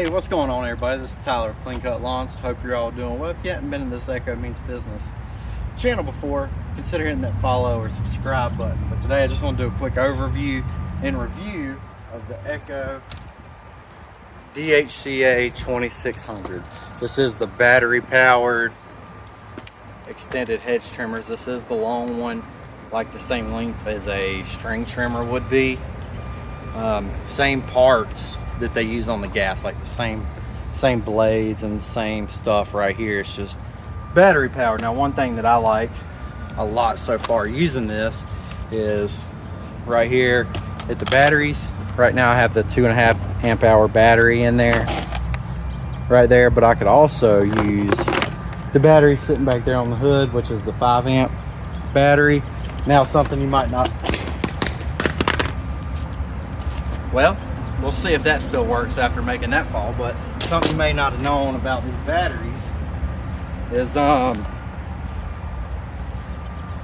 Hey, what's going on, everybody? This is Tyler of Clean Cut Lawns. Hope you're all doing well. If you haven't been in this Echo Means Business channel before, consider hitting that follow or subscribe button. But today I just want to do a quick overview and review of the Echo Dhca 2600. This is the battery powered extended hedge trimmers. This is the long one, like the same length as a string trimmer would be. Same parts that they use on the gas, like the same blades and the same stuff right here. It's just battery powered. Now, one thing that I like a lot so far using this is right here at the batteries. Right now I have the 2.5 amp hour battery in there right there, but I could also use the battery sitting back there on the hood, which is the 5 amp battery. Now, something you might not, well, we'll see if that still works after making that fall, but something you may not have known about these batteries is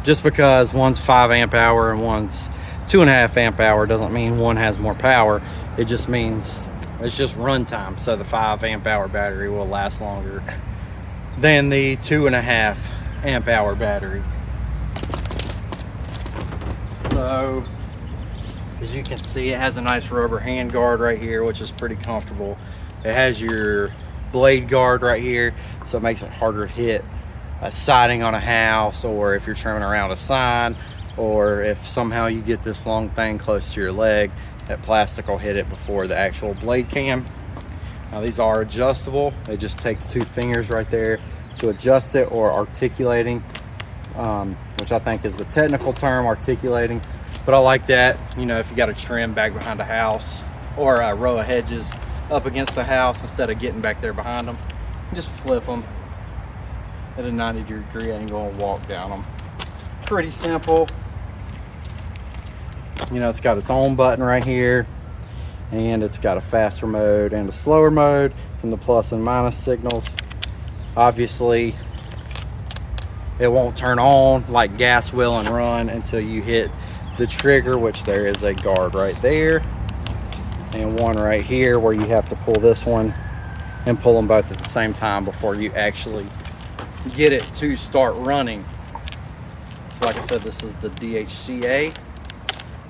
just because one's 5 amp hour and one's 2.5 amp hour doesn't mean one has more power. It just means it's just runtime. So the 5 amp hour battery will last longer than the 2.5 amp hour battery. So as you can see, it has a nice rubber hand guard right here, which is pretty comfortable. It has your blade guard right here, so it makes it harder to hit a siding on a house, or if you're trimming around a sign, or if somehow you get this long thing close to your leg, that plastic will hit it before the actual blade can. Now, these are adjustable. It just takes 2 fingers right there to adjust it, or articulating, which I think is the technical term, articulating. But I like that, you know, if you got a trim back behind a house or a row of hedges up against the house, instead of getting back there behind them, just flip them at a 90-degree angle and walk down them. Pretty simple. You know, it's got its own button right here, and it's got a faster mode and a slower mode from the plus and minus signals. Obviously, it won't turn on like gas will and run until you hit the trigger, which there is a guard right there and one right here where you have to pull this one and pull them both at the same time before you actually get it to start running. So like I said, this is the Dhca.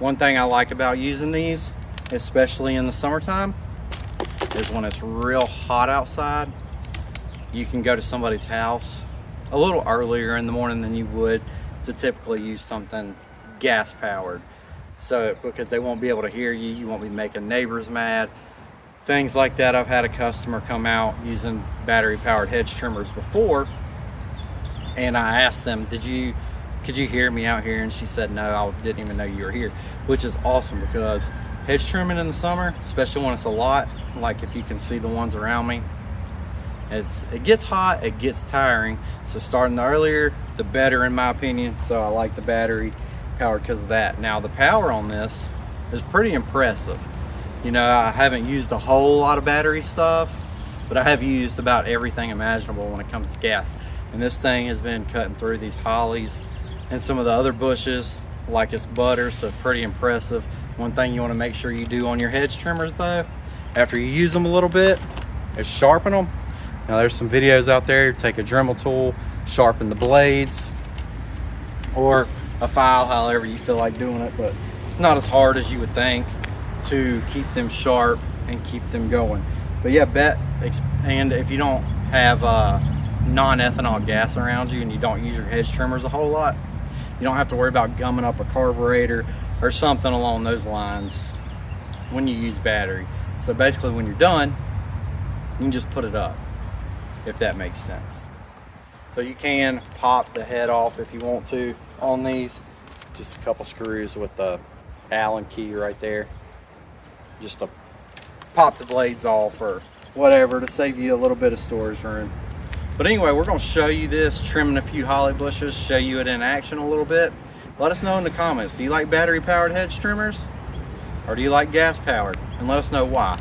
One thing I like about using these, especially in the summertime, is when it's real hot outside, you can go to somebody's house a little earlier in the morning than you would to typically use something gas powered. So because they won't be able to hear you, you won't be making neighbors mad, things like that. I've had a customer come out using battery powered hedge trimmers before, and I asked them, could you hear me out here? And she said, no, I didn't even know you were here, which is awesome, because hedge trimming in the summer, especially when it's a lot, like if you can see the ones around me, as it gets hot, it gets tiring. So starting earlier, the better, in my opinion. So I like the battery powered because of that. Now, the power on this is pretty impressive. You know, I haven't used a whole lot of battery stuff, but I have used about everything imaginable when it comes to gas. And this thing has been cutting through these hollies and some of the other bushes like it's butter, so pretty impressive. One thing you want to make sure you do on your hedge trimmers though, after you use them a little bit, is sharpen them. Now, there's some videos out there, take a Dremel tool, sharpen the blades, or a file, however you feel like doing it, but it's not as hard as you would think to keep them sharp and keep them going. But yeah, and if you don't have non-ethanol gas around you and you don't use your hedge trimmers a whole lot, you don't have to worry about gumming up a carburetor or something along those lines when you use battery. So basically, when you're done, you can just put it up, if that makes sense. So you can pop the head off if you want to on these. Just a couple screws with the Allen key right there, just to pop the blades off or whatever, to save you a little bit of storage room. But anyway, we're going to show you this, trimming a few holly bushes, show you it in action a little bit. Let us know in the comments, do you like battery powered hedge trimmers, or do you like gas powered? And let us know why.